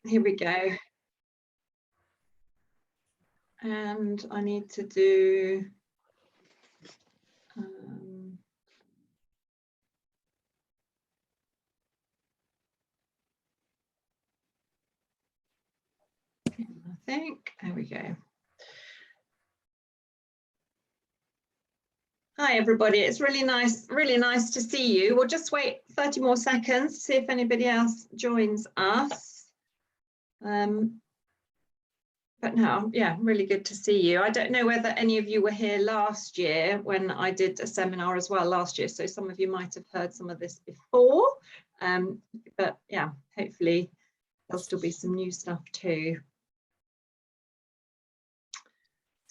here we go. And I need to do I think, there we go. Hi everybody, it's really nice to see you. We'll just wait 30 more seconds to see if anybody else joins us. But no, yeah, really good to see you. I don't know whether any of you were here last year when I did a seminar as well last year, so some of you might have heard some of this before, but yeah, hopefully there'll still be some new stuff too.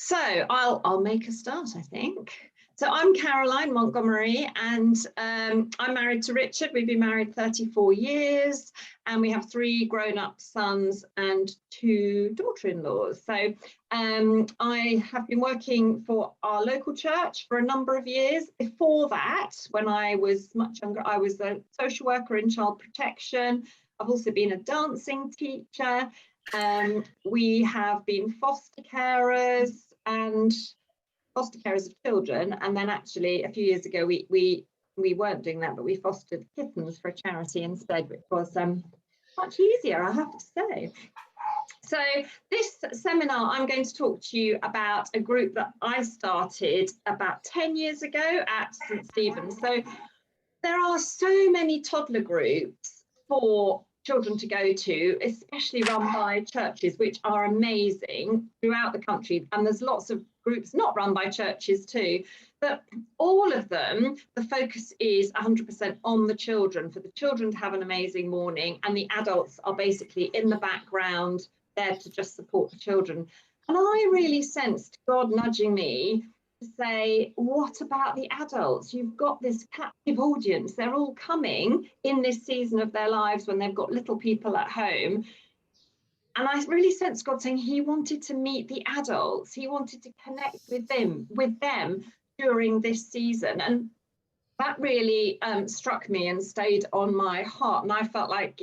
So I'll make a start, I think. So I'm Caroline Montgomery, and I'm married to Richard. We've been married 34 years, and we have 3 grown-up sons and 2 daughter-in-laws. So I have been working for our local church for a number of years. Before that, when I was much younger, I was a social worker in child protection. I've also been a dancing teacher. We have been foster carers of children, and then actually a few years ago we weren't doing that, but we fostered kittens for a charity instead, which was much easier, I have to say. So this seminar, I'm going to talk to you about a group that I started about 10 years ago at St Stephen's. So there are so many toddler groups for children to go to, especially run by churches, which are amazing throughout the country. And there's lots of groups not run by churches too, but all of them, the focus is 100% on the children, for the children to have an amazing morning, and the adults are basically in the background there to just support the children. And I really sensed God nudging me to say, what about the adults? You've got this captive audience. They're all coming in this season of their lives when they've got little people at home. And I really sensed God saying he wanted to meet the adults. He wanted to connect with them during this season. And that really struck me and stayed on my heart. And I felt like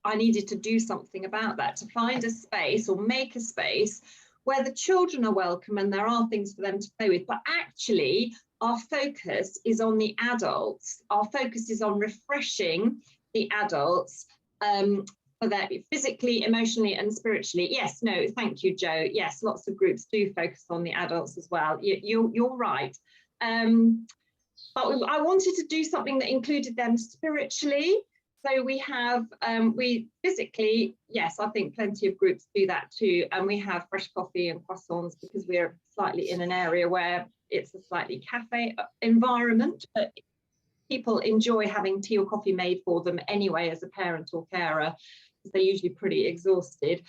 I needed to do something about that, to find a space or make a space where the children are welcome and there are things for them to play with. But actually, our focus is on the adults. Our focus is on refreshing the adults for that physically, emotionally, and spiritually. Yes, no, thank you, Joe. Yes, lots of groups do focus on the adults as well. You're right. But I wanted to do something that included them spiritually. So we have, we physically, yes, I think plenty of groups do that too. And we have fresh coffee and croissants because we're slightly in an area where it's a slightly cafe environment, but people enjoy having tea or coffee made for them anyway as a parent or carer, because they're usually pretty exhausted.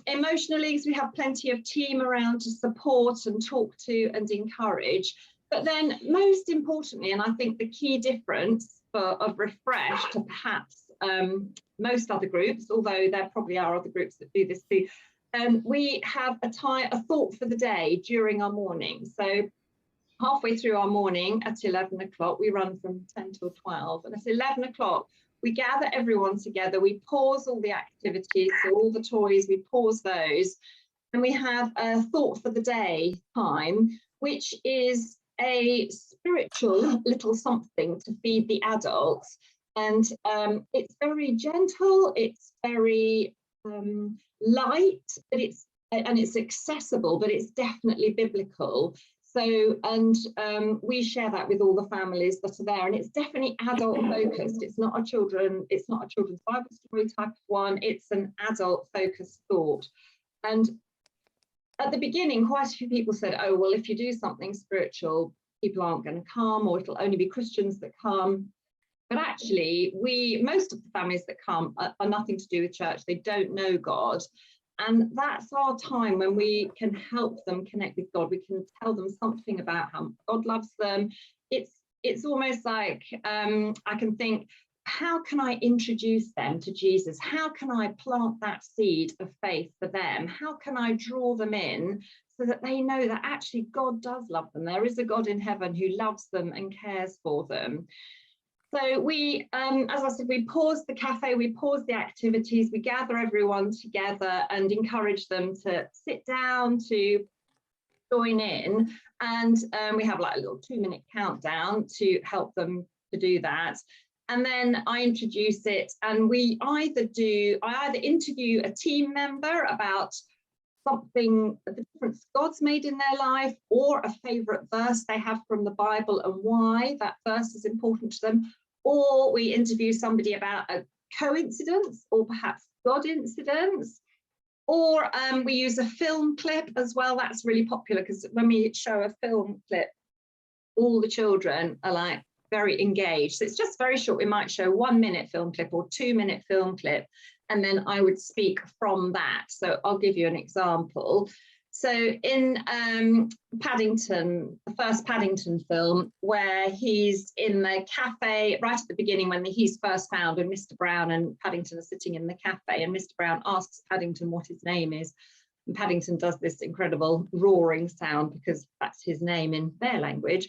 Emotionally, we have plenty of team around to support and talk to and encourage. But then most importantly, and I think the key difference of Refresh to perhaps most other groups, although there probably are other groups that do this too, we have a thought for the day during our morning. So halfway through our morning at 11 o'clock, we run from 10 till 12, and at 11 o'clock, we gather everyone together, we pause all the activities, so all the toys, we pause those, and we have a thought for the day time, which is a spiritual little something to feed the adults. And it's very gentle, it's very light, but it's accessible, but it's definitely biblical. So, and we share that with all the families that are there, and it's definitely adult focused. It's not a children's Bible story type of one, it's an adult focused thought. And at the beginning, quite a few people said, oh, well, if you do something spiritual, people aren't going to come, or it'll only be Christians that come. But actually, most of the families that come are nothing to do with church. They don't know God. And that's our time when we can help them connect with God. We can tell them something about how God loves them. It's almost like I can think, how can I introduce them to Jesus? How can I plant that seed of faith for them? How can I draw them in so that they know that actually God does love them? There is a God in heaven who loves them and cares for them. So we, as I said, we pause the cafe, we pause the activities, we gather everyone together and encourage them to sit down, to join in, and we have like a little 2-minute countdown to help them to do that. And then I introduce it, and I either interview a team member about something, the difference God's made in their life, or a favourite verse they have from the Bible and why that verse is important to them, or we interview somebody about a coincidence or perhaps God incidents, or we use a film clip as well. That's really popular because when we show a film clip, all the children are like very engaged. So it's just very short. We might show 1-minute film clip or 2-minute film clip, and then I would speak from that. So I'll give you an example. So in Paddington, the first Paddington film, where he's in the cafe right at the beginning when he's first found, and Mr. Brown and Paddington are sitting in the cafe, and Mr. Brown asks Paddington what his name is. And Paddington does this incredible roaring sound because that's his name in their language.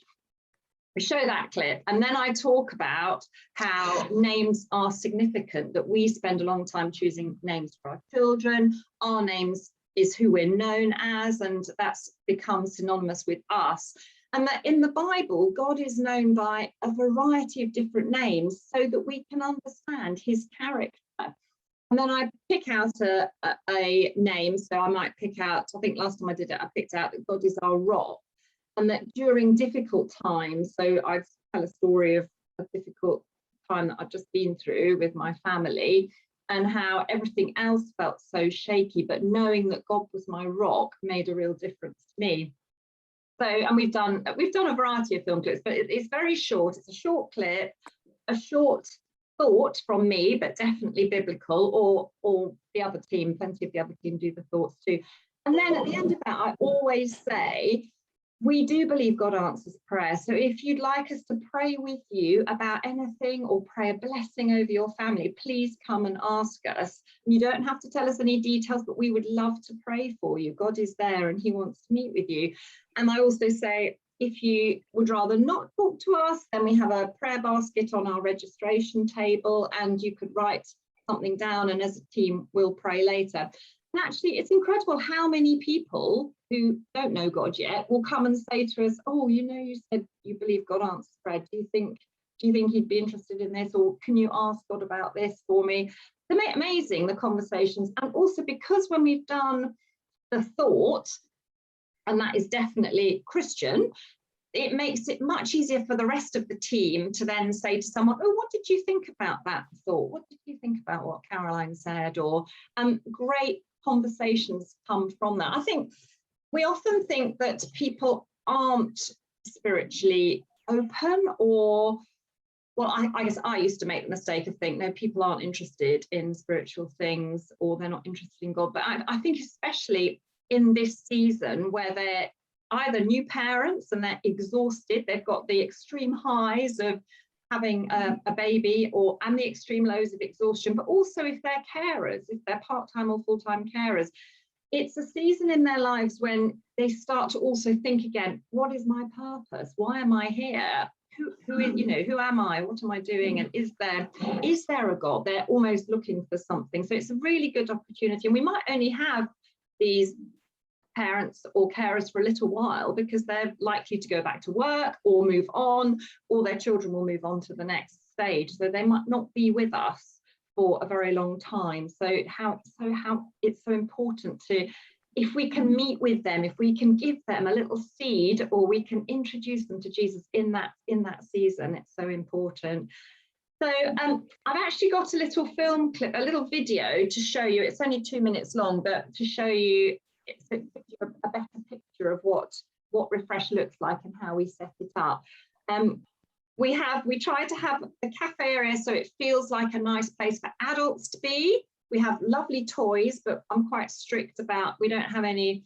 We show that clip, and then I talk about how names are significant, that we spend a long time choosing names for our children. Our names is who we're known as, and that's become synonymous with us. And that in the Bible, God is known by a variety of different names so that we can understand his character. And then I pick out a name. So I might pick out, I think last time I did it, I picked out that God is our rock. And that during difficult times, so I tell a story of a difficult time that I've just been through with my family, and how everything else felt so shaky, but knowing that God was my rock made a real difference to me. So, and we've done a variety of film clips, but it's very short. It's a short clip, a short thought from me, but definitely biblical, or the other team, plenty of the other team do the thoughts too. And then at the end of that, I always say, we do believe God answers prayer. So if you'd like us to pray with you about anything or pray a blessing over your family, please come and ask us. You don't have to tell us any details, but we would love to pray for you. God is there and he wants to meet with you. And I also say, if you would rather not talk to us, then we have a prayer basket on our registration table, and you could write something down, and as a team we'll pray later. And actually, it's incredible how many people who don't know God yet will come and say to us, oh, you know, you said you believe God answers prayer. Do you think he'd be interested in this? Or can you ask God about this for me? They're amazing, the conversations. And also because when we've done the thought, and that is definitely Christian, it makes it much easier for the rest of the team to then say to someone, oh, what did you think about that thought? What did you think about what Caroline said? Or great conversations come from that. I think we often think that people aren't spiritually open, or, well, I guess I used to make the mistake of thinking, no, people aren't interested in spiritual things, or they're not interested in God. But I think especially in this season where they're either new parents and they're exhausted, they've got the extreme highs of having a baby, and the extreme lows of exhaustion, but also if they're carers, if they're part-time or full-time carers, it's a season in their lives when they start to also think again, what is my purpose? Why am I here? Who am I? What am I doing? And is there a God? They're almost looking for something. So it's a really good opportunity. And we might only have these parents or carers for a little while because they're likely to go back to work or move on, or their children will move on to the next stage. So they might not be with us for a very long time. So how it's so important to, if we can meet with them, if we can give them a little seed, or we can introduce them to Jesus in that season, it's so important. So I've actually got a little film clip, a little video to show you. It's only 2 minutes long, but to show you it's a better picture of what Refresh looks like and how we set it up. We try to have the cafe area so it feels like a nice place for adults to be. We have lovely toys, but I'm quite strict about we don't have any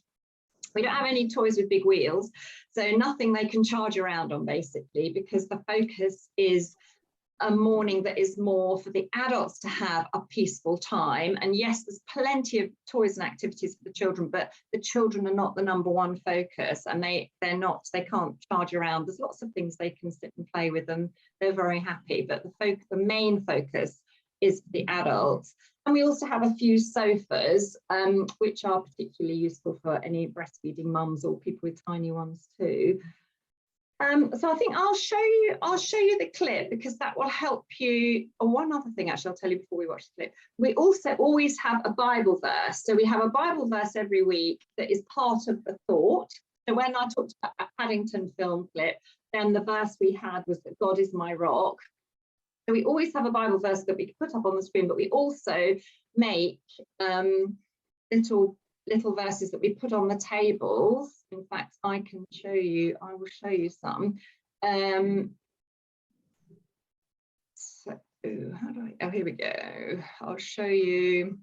toys with big wheels, so nothing they can charge around on basically, because the focus is a morning that is more for the adults to have a peaceful time. And yes, there's plenty of toys and activities for the children, but the children are not the number one focus, and they can't charge around. There's lots of things they can sit and play with, and they're very happy, but the main focus is for the adults. And we also have a few sofas, which are particularly useful for any breastfeeding mums or people with tiny ones too. So I think I'll show you the clip, because that will help you. Oh, one other thing, actually, I'll tell you before we watch the clip. We also always have a Bible verse. So we have a Bible verse every week that is part of the thought. So when I talked about that Paddington film clip, then the verse we had was that God is my rock. So we always have a Bible verse that we can put up on the screen, but we also make little verses that we put on the tables. In fact, I will show you some. So how do I, oh, here we go. I'll show you.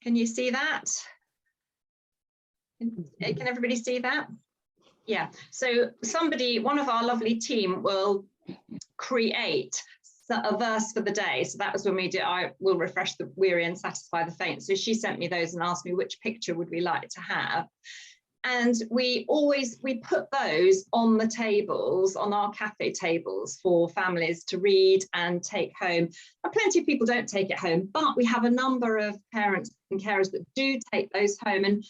Can you see that? Can everybody see that? Yeah, so one of our lovely team will create a verse for the day. So that was when we did, I will refresh the weary and satisfy the faint. So she sent me those and asked me which picture would we like to have. And we put those on the tables, on our cafe tables, for families to read and take home. Now, plenty of people don't take it home, but we have a number of parents and carers that do take those home. And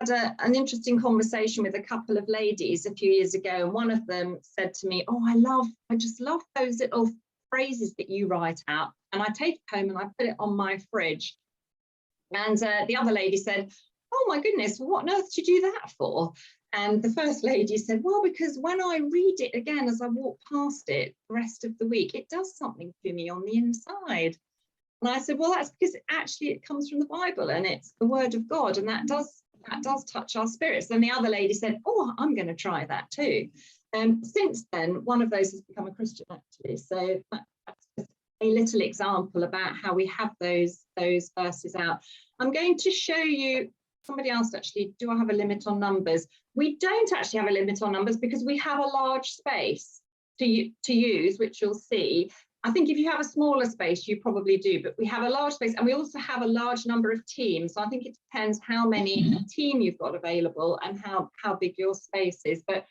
had an interesting conversation with a couple of ladies a few years ago, and one of them said to me, oh, I just love those little phrases that you write out, and I take it home and I put it on my fridge. And the other lady said, oh my goodness, what on earth do you do that for? And the first lady said, well, because when I read it again as I walk past it the rest of the week, it does something to me on the inside. And I said, well, that's because it comes from the Bible, and it's the word of God, and that does touch our spirits. And the other lady said, oh, I'm going to try that too. Since then, one of those has become a Christian, actually. So that's just a little example about how we have those verses out. I'm going to show you, somebody else actually, do I have a limit on numbers? We don't actually have a limit on numbers, because we have a large space to use, which you'll see. I think if you have a smaller space, you probably do, but we have a large space, and we also have a large number of teams. So I think it depends how many team you've got available and how big your space is. But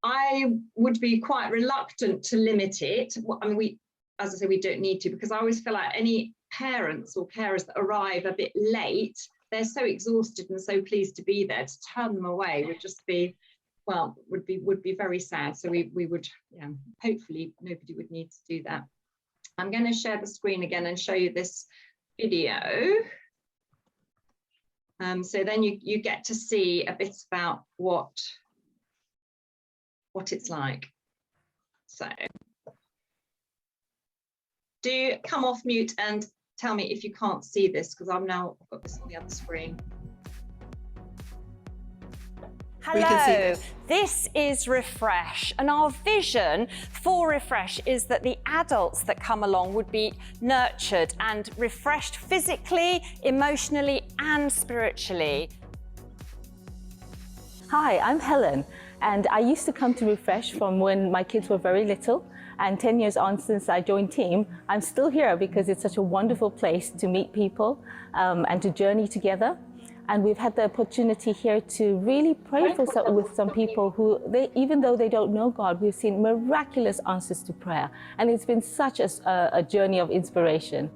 I would be quite reluctant to limit it. I mean, as I say, we don't need to, because I always feel like any parents or carers that arrive a bit late, they're so exhausted and so pleased to be there. To turn them away would just be, well, would be very sad. So we would, yeah, hopefully nobody would need to do that. I'm going to share the screen again and show you this video. So then you get to see a bit about what it's like. So do come off mute and tell me if you can't see this, because I've got this on the other screen. Hello, this is Refresh, and our vision for Refresh is that the adults that come along would be nurtured and refreshed physically, emotionally and spiritually. Hi, I'm Helen, and I used to come to Refresh from when my kids were very little, and 10 years on since I joined team, I'm still here because it's such a wonderful place to meet people and to journey together. And we've had the opportunity here to really pray with some people who, even though they don't know God, we've seen miraculous answers to prayer. And it's been such a journey of inspiration.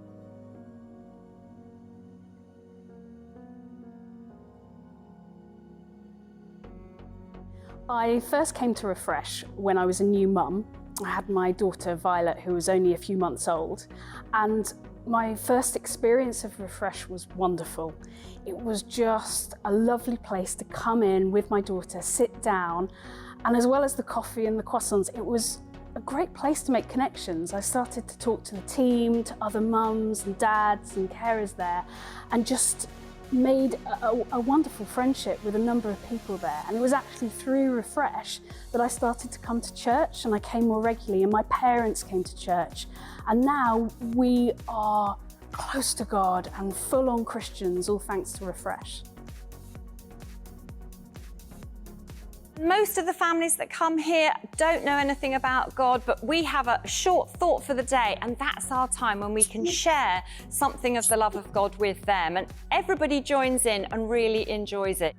I first came to Refresh when I was a new mum. I had my daughter Violet, who was only a few months old, and my first experience of Refresh was wonderful. It was just a lovely place to come in with my daughter, sit down, and as well as the coffee and the croissants, it was a great place to make connections. I started to talk to the team, to other mums and dads and carers there, and just made a wonderful friendship with a number of people there. And it was actually through Refresh that I started to come to church, and I came more regularly, and my parents came to church. And now we are close to God and full-on Christians, all thanks to Refresh. Most of the families that come here don't know anything about God, but we have a short thought for the day, and that's our time when we can share something of the love of God with them. And everybody joins in and really enjoys it.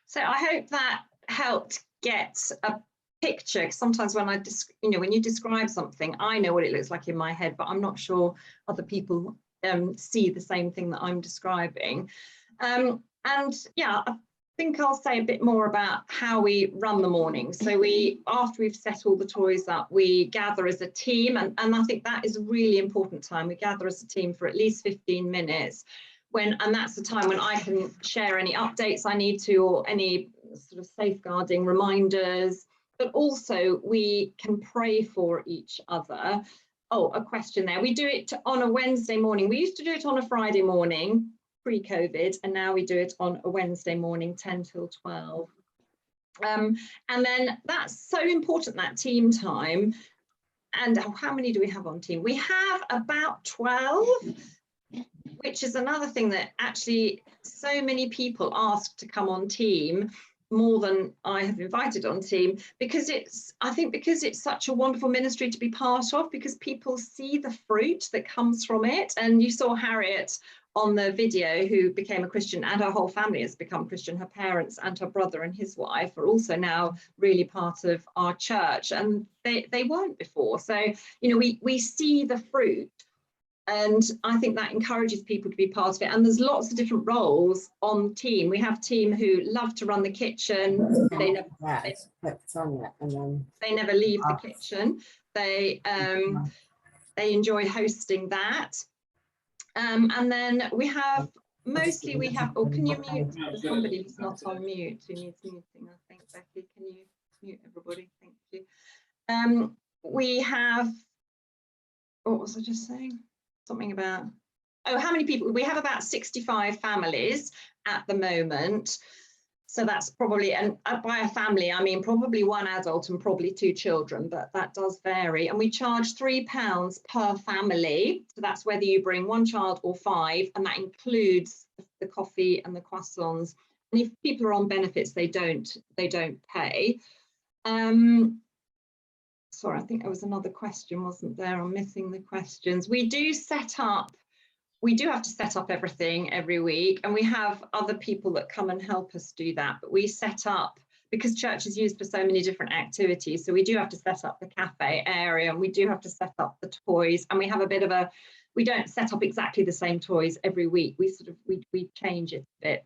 So I hope that helped get a picture. Sometimes when when you describe something, I know what it looks like in my head, but I'm not sure other people see the same thing that I'm describing. And yeah, I think I'll say a bit more about how we run the morning. So after we've set all the toys up, we gather as a team, and I think that is a really important time. We gather as a team for at least 15 minutes. And that's the time when I can share any updates I need to, or any sort of safeguarding reminders, but also we can pray for each other. Oh, a question there. We do it on a Wednesday morning. We used to do it on a Friday morning pre-COVID, and now we do it on a Wednesday morning, 10 till 12. And then that's so important, that team time. And how many do we have on team? We have about 12. Which is another thing that actually so many people ask to come on team, more than I have invited on team, because I think because it's such a wonderful ministry to be part of, because people see the fruit that comes from it. And you saw Harriet on the video, who became a Christian, and her whole family has become Christian. Her parents and her brother and his wife are also now really part of our church, and they weren't before. So, we see the fruit. And I think that encourages people to be part of it. And there's lots of different roles on team. We have team who love to run the kitchen. They never leave the kitchen. They enjoy hosting that. And then we have oh, can you mute? There's somebody who's not on mute who needs muting, I think. Becky, can you mute everybody? Thank you. We have, what was I just saying? Something about, how many people? We have about 65 families at the moment. So that's probably, and by a family, I mean probably one adult and probably 2 children, but that does vary. And we charge £3 per family. So that's whether you bring 1 child or 5, and that includes the coffee and the croissants. And if people are on benefits, they don't pay. Sorry, I think there was another question, wasn't there? I'm missing the questions. We do have to set up everything every week, and we have other people that come and help us do that. But we set up, because church is used for so many different activities, so we do have to set up the cafe area, and we do have to set up the toys, and we have a bit of we don't set up exactly the same toys every week. We change it a bit.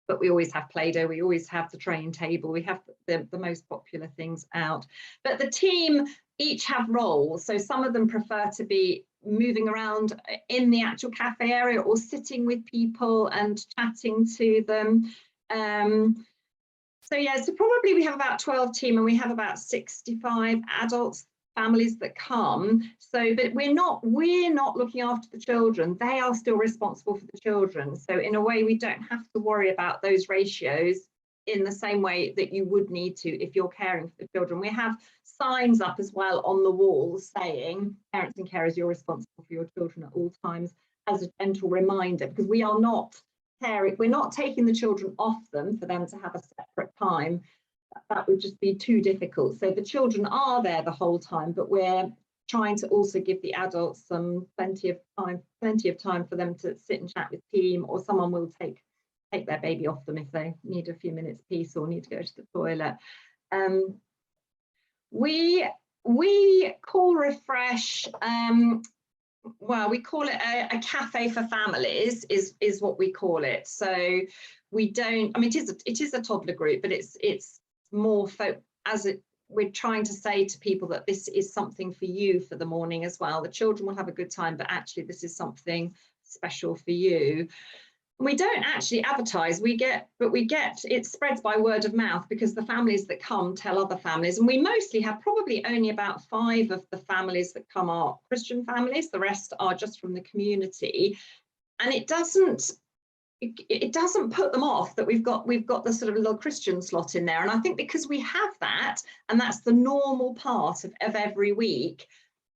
But we always have Play-Doh, we always have the train table, we have the most popular things out. But the team each have roles, so some of them prefer to be moving around in the actual cafe area, or sitting with people and chatting to them. So yeah, so probably we have about 12 team, and we have about 65 adults, families that come. So, but we're not looking after the children. They are still responsible for the children. So in a way, we don't have to worry about those ratios in the same way that you would need to if you're caring for the children. We have signs up as well on the walls saying, parents and carers, you're responsible for your children at all times, as a gentle reminder, because we are not caring, we're not taking the children off them for them to have a separate time. That would just be too difficult. So the children are there the whole time, but we're trying to also give the adults plenty of time for them to sit and chat with team, or someone will take their baby off them if they need a few minutes peace or need to go to the toilet. We call Refresh, well, we call it a cafe for families is what we call it. So we don't, I mean, it is a toddler group, but it's more we're trying to say to people that this is something for you for the morning as well. The children will have a good time, but actually this is something special for you. We don't actually advertise, it spreads by word of mouth, because the families that come tell other families, and we mostly have probably only about 5 of the families that come are Christian families, the rest are just from the community. And it doesn't put them off that we've got the sort of little Christian slot in there. And I think because we have that, and that's the normal part of every week,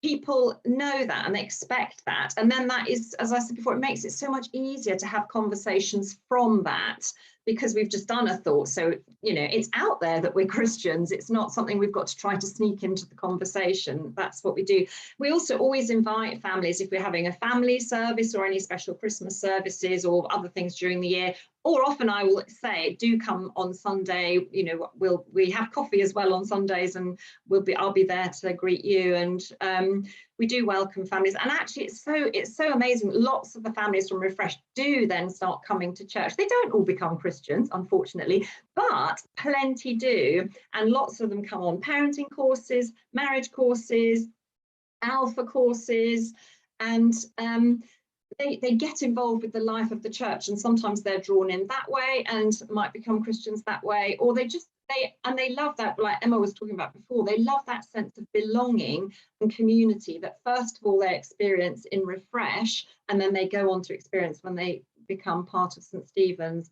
people know that and they expect that. And then that is, as I said before, it makes it so much easier to have conversations from that, because we've just done a thought. So, you know, it's out there that we're Christians. It's not something we've got to try to sneak into the conversation. That's what we do. We also always invite families, if we're having a family service or any special Christmas services or other things during the year, or often I will say, do come on Sunday. You know, we have coffee as well on Sundays, and I'll be there to greet you. And we do welcome families. And actually, it's so amazing. Lots of the families from Refresh do then start coming to church. They don't all become Christians, unfortunately, but plenty do. And lots of them come on parenting courses, marriage courses, alpha courses, and they get involved with the life of the church, and sometimes they're drawn in that way and might become Christians that way, or they love that, like Emma was talking about before, they love that sense of belonging and community that first of all they experience in Refresh, and then they go on to experience when they become part of St. Stephen's.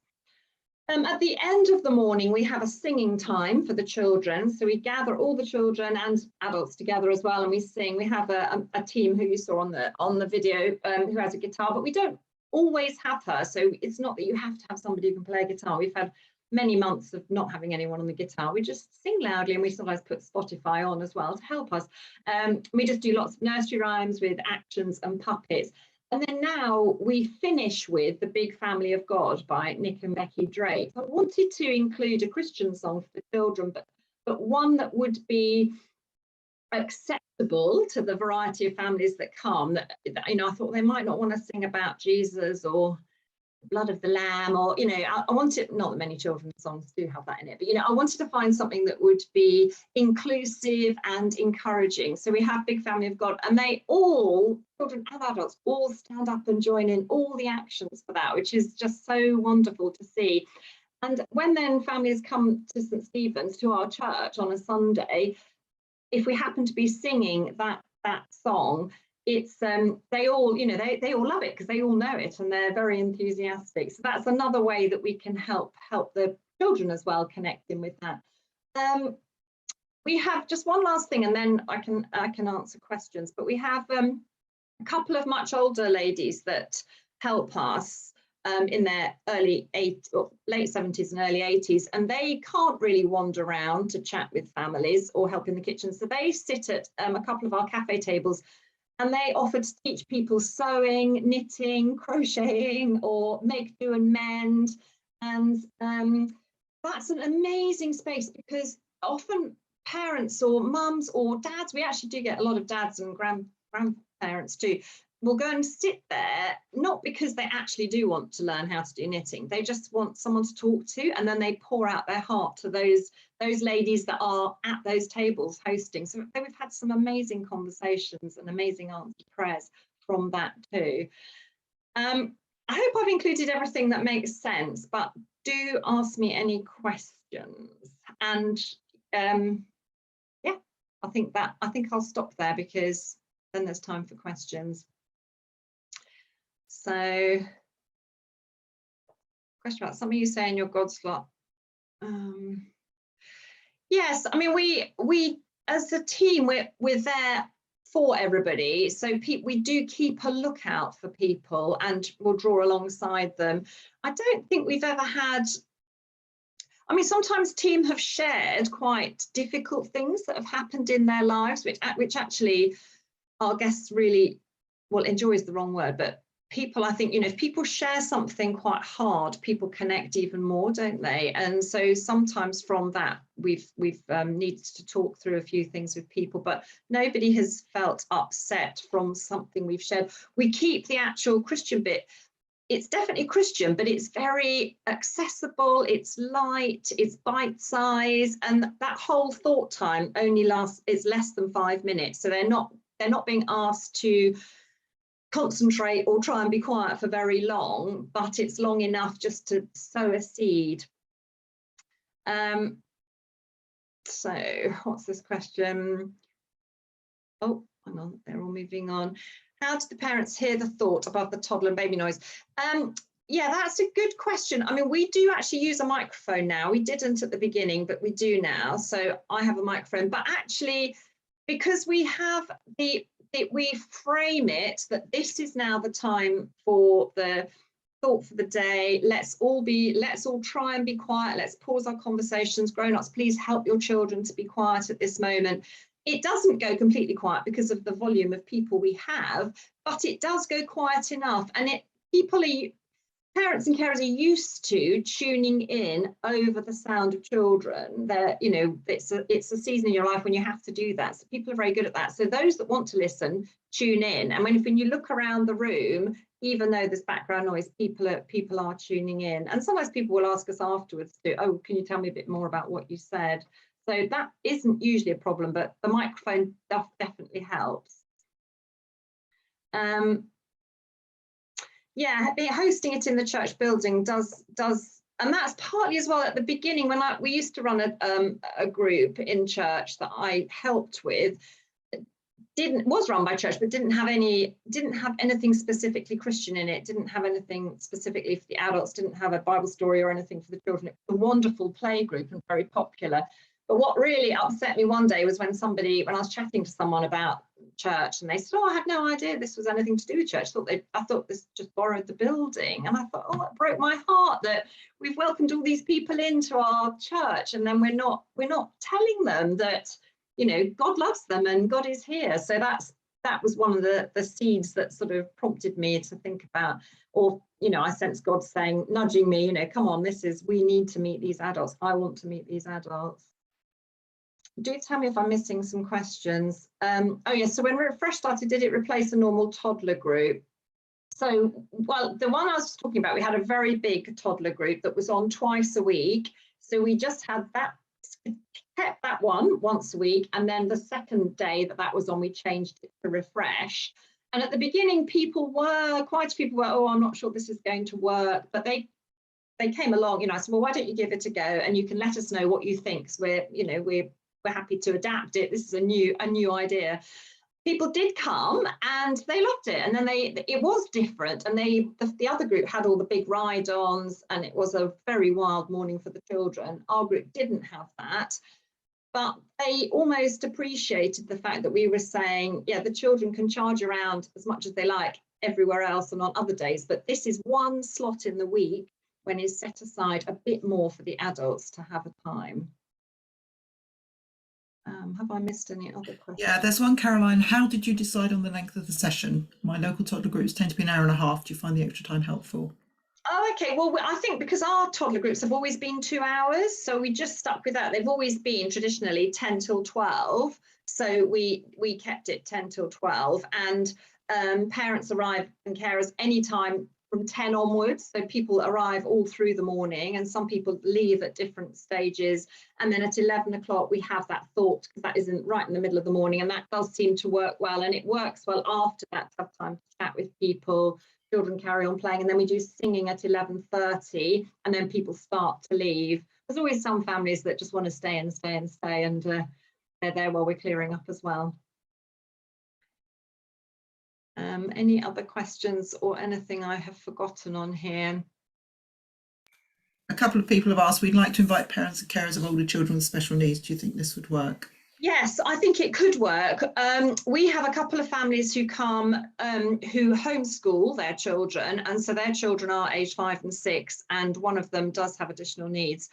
At the end of the morning, we have a singing time for the children. So we gather all the children and adults together as well, and we sing. We have a team who you saw on the video who has a guitar, but we don't always have her. So it's not that you have to have somebody who can play a guitar. We've had many months of not having anyone on the guitar. We just sing loudly, and we sometimes put Spotify on as well to help us. We just do lots of nursery rhymes with actions and puppets. And then now we finish with The Big Family of God by Nick and Becky Drake. I wanted to include a Christian song for the children, but one that would be acceptable to the variety of families that come. That, you know, I thought they might not want to sing about Jesus or blood of the lamb, or, you know, I wanted, not that many children's songs do have that in it, but, you know, I wanted to find something that would be inclusive and encouraging. So we have Big Family of God, and they all, children and adults, all stand up and join in all the actions for that, which is just so wonderful to see. And when then families come to St. Stephen's, to our church on a Sunday, if we happen to be singing that song, it's they all, you know, they all love it because they all know it and they're very enthusiastic. So that's another way that we can help the children as well connecting with that. We have just one last thing, and then I can answer questions. But we have a couple of much older ladies that help us in their late 70s and early 80s, and they can't really wander around to chat with families or help in the kitchen. So they sit at a couple of our cafe tables, and they offer to teach people sewing, knitting, crocheting, or make, do and mend. And that's an amazing space, because often parents or mums or dads, we actually do get a lot of dads and grandparents too, will go and sit there, not because they actually do want to learn how to do knitting, they just want someone to talk to, and then they pour out their heart to those ladies that are at those tables hosting. So we've had some amazing conversations and amazing answered prayers from that too. I hope I've included everything that makes sense, but do ask me any questions. And yeah, I think I'll stop there, because then there's time for questions. So, question about something you say in your God slot. Yes, I mean, we as a team, we're there for everybody. So we do keep a lookout for people, and we'll draw alongside them. I don't think we've ever had, I mean, sometimes team have shared quite difficult things that have happened in their lives, which actually our guests really, well, enjoy is the wrong word, but people, I think, you know, if people share something quite hard, people connect even more, don't they? And so sometimes from that, we've needed to talk through a few things with people, but nobody has felt upset from something we've shared. We keep the actual Christian bit. It's definitely Christian, but it's very accessible, it's light, it's bite-sized, and that whole thought time only is less than 5 minutes. So they're not being asked to concentrate or try and be quiet for very long, but it's long enough just to sow a seed. So what's this question? Oh, hang on, they're all moving on. How did the parents hear the thought above the toddler and baby noise? Yeah, that's a good question. I mean, we do actually use a microphone now. We didn't at the beginning, but we do now. So I have a microphone, but actually, because we have we frame it that this is now the time for the thought for the day. Let's all try and be quiet. Let's pause our conversations. Grown-ups, please help your children to be quiet at this moment. It doesn't go completely quiet because of the volume of people we have, but it does go quiet enough. And parents and carers are used to tuning in over the sound of children. It's a season in your life when you have to do that. So people are very good at that. So those that want to listen, tune in. And when you look around the room, even though there's background noise, people are tuning in. And sometimes people will ask us afterwards oh, can you tell me a bit more about what you said? So that isn't usually a problem, but the microphone stuff definitely helps. Yeah, hosting it in the church building does, and that's partly as well at the beginning when we used to run a group in church that I helped with. Was run by church, but didn't have anything specifically Christian in it, didn't have anything specifically for the adults, didn't have a Bible story or anything for the children. It was a wonderful play group and very popular. But what really upset me one day was when I was chatting to someone about church and they said, oh, I had no idea this was anything to do with church. I thought this just borrowed the building. And I thought, oh, it broke my heart that we've welcomed all these people into our church and then we're not telling them that, God loves them and God is here. So that was one of the seeds that sort of prompted me to think about, or, I sense God saying, nudging me, come on, we need to meet these adults. I want to meet these adults. Do tell me if I'm missing some questions. Oh yes, so when Refresh started, did it replace a normal toddler group? So, well, the one I was talking about, we had a very big toddler group that was on twice a week. So we just had that, kept that one once a week. And then the second day that was on, we changed it to Refresh. And at the beginning, quite a few people were, oh, I'm not sure this is going to work, but they came along, I said, well, why don't you give it a go? And you can let us know what you think. So we're happy to adapt it. This is a new idea. People did come and they loved it. And then it was different. And the other group had all the big ride-ons and it was a very wild morning for the children. Our group didn't have that, but they almost appreciated the fact that we were saying, yeah, the children can charge around as much as they like everywhere else and on other days, but this is one slot in the week when is set aside a bit more for the adults to have a time. Have I missed any other questions? Yeah, there's one, Caroline. How did you decide on the length of the session? My local toddler groups tend to be an hour and a half. Do you find the extra time helpful? Oh, okay. Well, I think because our toddler groups have always been 2 hours, so we just stuck with that. They've always been traditionally 10 till 12. So we kept it 10 till 12. And parents arrive and carers anytime from 10 onwards. So people arrive all through the morning and some people leave at different stages. And then at 11 o'clock, we have that thought, because that isn't right in the middle of the morning. And that does seem to work well. And it works well after that to have time to chat with people. Children carry on playing. And then we do singing at 11:30 and then people start to leave. There's always some families that just want to stay and stay and stay. And they're there while we're clearing up as well. Any other questions or anything I have forgotten on here? A couple of people have asked, we'd like to invite parents and carers of older children with special needs. Do you think this would work? Yes, I think it could work. We have a couple of families who come who homeschool their children, and so their children are aged 5 and 6, and one of them does have additional needs,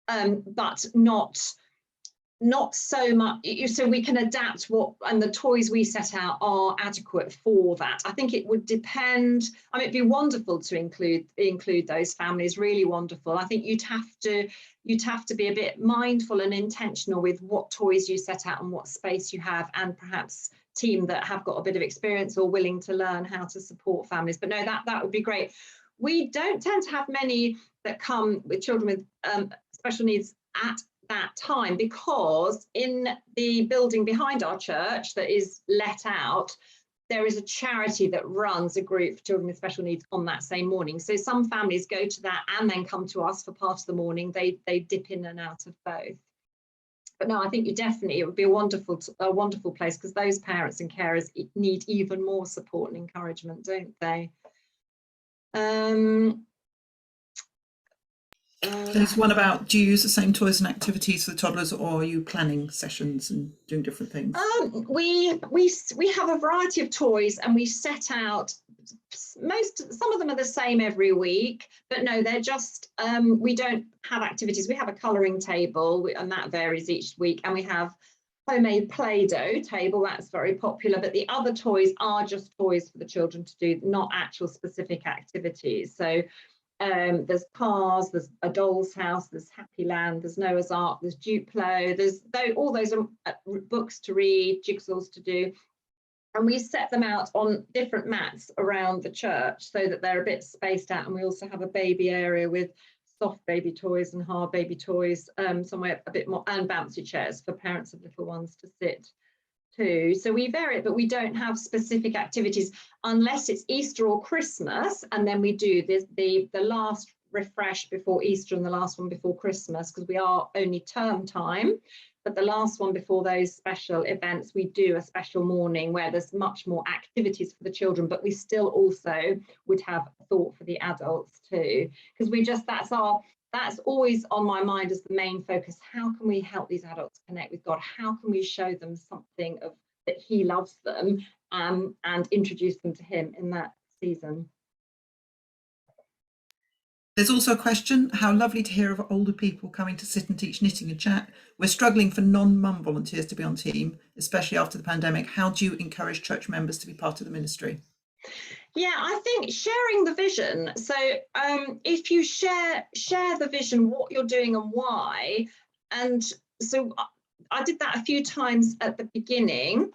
but not so much, so we can adapt and the toys we set out are adequate for that. I think it would depend. I mean, it'd be wonderful to include those families, really wonderful. I think you'd have to be a bit mindful and intentional with what toys you set out and what space you have, and perhaps team that have got a bit of experience or willing to learn how to support families. But no, that would be great. We don't tend to have many that come with children with special needs at that time, because in the building behind our church that is let out, there is a charity that runs a group for children with special needs on that same morning. So some families go to that and then come to us for part of the morning. They dip in and out of both. But no, I think it would be a wonderful place, because those parents and carers need even more support and encouragement, don't they? There's one about, do you use the same toys and activities for the toddlers, or are you planning sessions and doing different things? We have a variety of toys, and we set out some of them are the same every week, but no, they're just we don't have activities. We have a colouring table, and that varies each week, and we have homemade Play-Doh table, that's very popular, but the other toys are just toys for the children to do, not actual specific activities. So there's cars, there's a doll's house, there's Happy Land, there's Noah's Ark, there's Duplo, there's all those are books to read, jigsaws to do, and we set them out on different mats around the church so that they're a bit spaced out. And we also have a baby area with soft baby toys and hard baby toys, somewhere a bit more, and bouncy chairs for parents of little ones to sit too. So we vary it, but we don't have specific activities unless it's Easter or Christmas, and then we do the last refresh before Easter and the last one before Christmas, because we are only term time. But the last one before those special events, we do a special morning where there's much more activities for the children, but we still also would have thought for the adults too, because we just, that's always on my mind as the main focus. How can we help these adults connect with God? How can we show them something of that He loves them, and introduce them to Him in that season? There's also a question, how lovely to hear of older people coming to sit and teach knitting and chat. We're struggling for non-mum volunteers to be on team, especially after the pandemic. How do you encourage church members to be part of the ministry? Yeah, I think sharing the vision. So if you share the vision, what you're doing and why. And so I did that a few times at the beginning.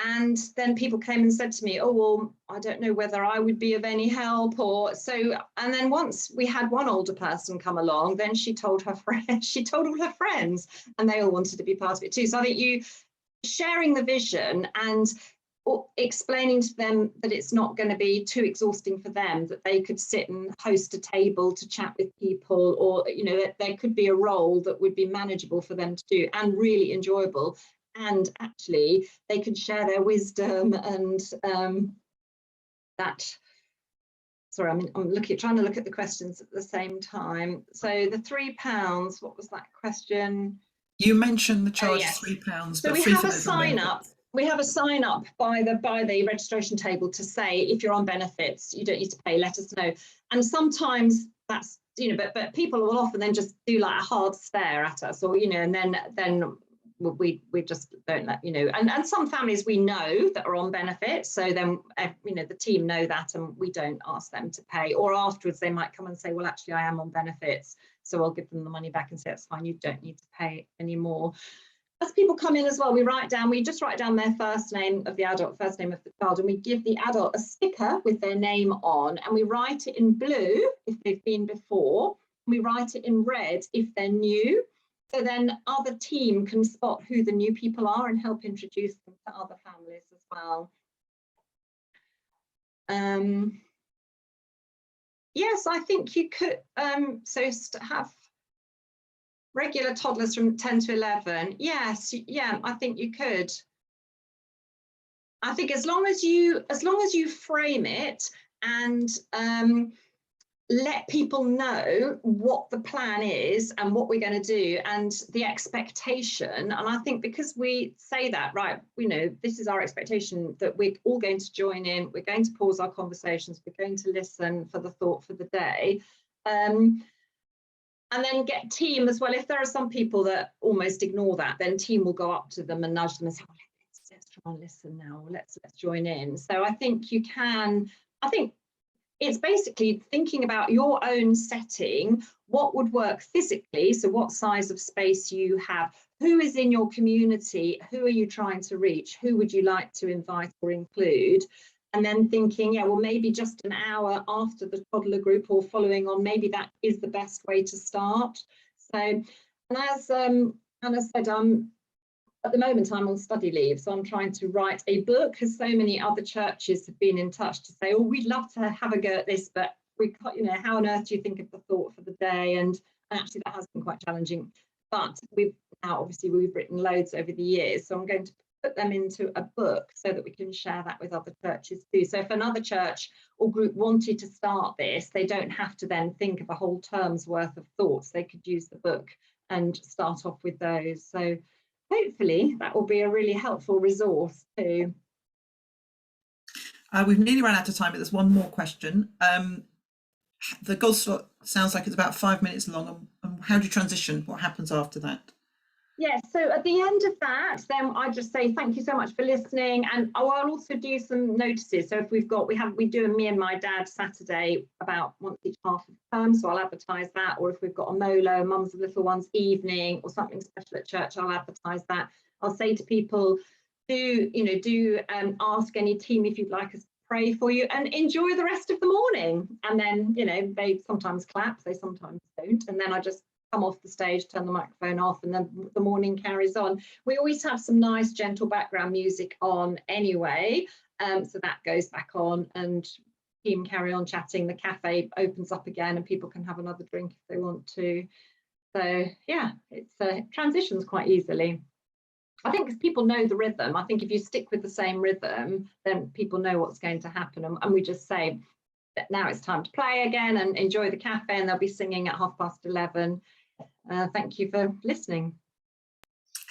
And then people came and said to me, oh, well, I don't know whether I would be of any help, or so. And then once we had one older person come along, then she told her friends, she told all her friends, and they all wanted to be part of it too. So I think you sharing the vision and explaining to them that it's not going to be too exhausting for them, that they could sit and host a table to chat with people, or, you know, that there could be a role that would be manageable for them to do and really enjoyable. And actually they could share their wisdom and that. Sorry, I'm trying to look at the questions at the same time. So the £3, what was that question? You mentioned the charge yes. is £3. So we have a sign up. We have a sign up by the registration table to say, if you're on benefits, you don't need to pay, let us know. And sometimes that's, you know, but people will often then just do like a hard stare at us, or, you know, and then we just don't let, you know, and some families we know that are on benefits, so then, you know, the team know that, and we don't ask them to pay. Or afterwards they might come and say, well, actually I am on benefits, so I'll give them the money back and say, it's fine, you don't need to pay anymore. As people come in as well, we just write down their first name of the adult, first name of the child, and we give the adult a sticker with their name on, and we write it in blue if they've been before, and we write it in red if they're new. So then other team can spot who the new people are and help introduce them to other families as well. Yes, I think you could, so have regular toddlers from 10 to 11. Yes, yeah, I think you could. I think as long as you frame it and let people know what the plan is and what we're going to do and the expectation. And I think because we say that, right, you know, this is our expectation, that we're all going to join in, we're going to pause our conversations, we're going to listen for the thought for the day. And then get team as well. If there are some people that almost ignore that, then team will go up to them and nudge them and say, oh, let's try and listen now, let's join in. So I think you can, I think it's basically thinking about your own setting, what would work physically, so what size of space you have, who is in your community, who are you trying to reach, who would you like to invite or include, and then thinking, yeah, well, maybe just an hour after the toddler group or following on, maybe that is the best way to start. So, and as Anna said, at the moment I'm on study leave, so I'm trying to write a book, because so many other churches have been in touch to say, oh, we'd love to have a go at this, but we can't, you know, how on earth do you think of the thought for the day? And actually that has been quite challenging, but we've written loads over the years, so I'm going to put them into a book so that we can share that with other churches too. So if another church or group wanted to start this, they don't have to then think of a whole term's worth of thoughts. They could use the book and start off with those. So hopefully that will be a really helpful resource too. We've nearly run out of time, but there's one more question. The goal slot sounds like it's about 5 minutes long. And how do you transition? What happens after that? Yes, so at the end of that, then I just say thank you so much for listening, and I'll also do some notices. So if we do a me and my dad Saturday about once each half of the term, so I'll advertise that. Or if we've got a Molo, Mums of Little Ones evening, or something special at church, I'll advertise that. I'll say to people, do ask any team if you'd like us to pray for you, and enjoy the rest of the morning. And then they sometimes clap, they sometimes don't, and then I just come off the stage, turn the microphone off, and then the morning carries on. We always have some nice gentle background music on anyway, so that goes back on, and team carry on chatting. The cafe opens up again and people can have another drink if they want to. So yeah, it's transitions quite easily. I think because people know the rhythm. I think if you stick with the same rhythm, then people know what's going to happen, and we just say that now it's time to play again and enjoy the cafe, and they'll be singing at 11:30. Thank you for listening.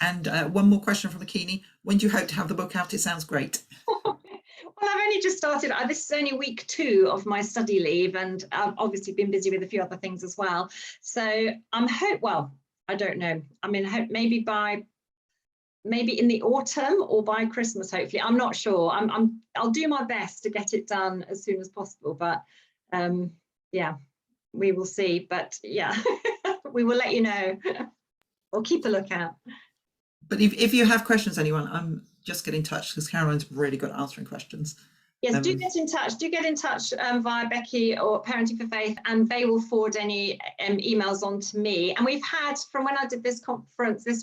And one more question from Akini. When do you hope to have the book out? It sounds great. Well, I've only just started. This is only week 2 of my study leave, and I've obviously been busy with a few other things as well. So I don't know. I mean, I hope maybe in the autumn or by Christmas, hopefully. I'm not sure. I'll do my best to get it done as soon as possible, but yeah, we will see. But yeah, we will let you know. We'll keep a lookout. But if you have questions, anyone, just get in touch, because Caroline's really good at answering questions. Yes, do get in touch. Do get in touch via Becky or Parenting for Faith, and they will forward any emails on to me. And we've had, from when I did this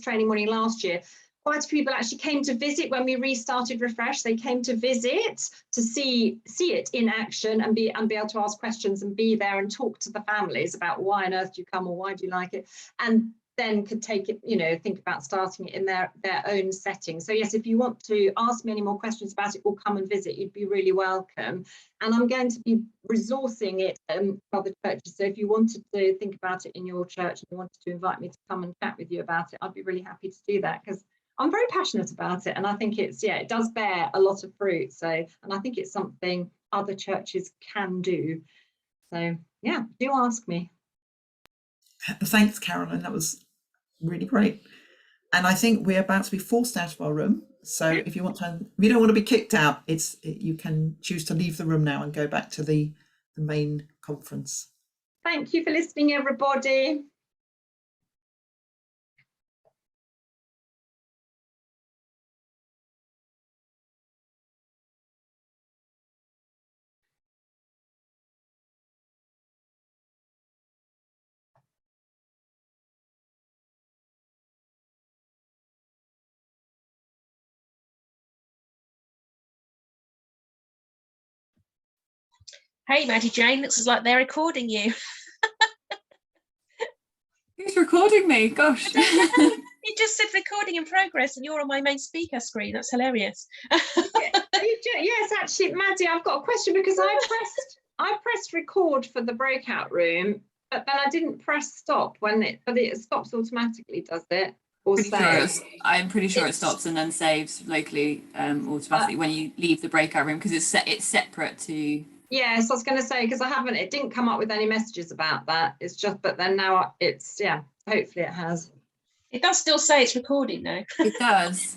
training morning last year, quite a few people actually came to visit when we restarted Refresh. They came to visit to see it in action and be able to ask questions and be there and talk to the families about why on earth do you come or why do you like it, and then could take it, think about starting it in their own setting. So yes, if you want to ask me any more questions about it or come and visit, you'd be really welcome. And I'm going to be resourcing it for other churches. So if you wanted to think about it in your church and you wanted to invite me to come and chat with you about it, I'd be really happy to do that, because I'm very passionate about it, and I think it does bear a lot of fruit. So, and I think it's something other churches can do. So yeah, do ask me. Thanks, Caroline. That was really great. And I think we're about to be forced out of our room. So if you don't want to be kicked out, you can choose to leave the room now and go back to the main conference. Thank you for listening, everybody. Hey, Maddie Jane, looks like they're recording you. Who's recording me? Gosh. You just said recording in progress and you're on my main speaker screen. That's hilarious. Yes, actually, Maddie, I've got a question, because I pressed record for the breakout room, but then I didn't press stop but it stops automatically, does it? Or I'm pretty sure it stops and then saves locally automatically when you leave the breakout room, because it's separate to. Yes, I was going to say, because it didn't come up with any messages about that. It's just, but then now hopefully it has. It does still say it's recording though. It does.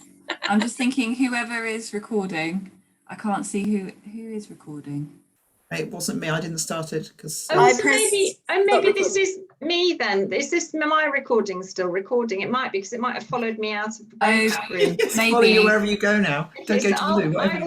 I'm just thinking, whoever is recording, I can't see who is recording. It wasn't me. I didn't start it because. Maybe this is me then. Is this my recording still recording? It might be, because it might have followed me out of the breakout room. Maybe. Follow you wherever you go now. Don't go to the loo. Whatever.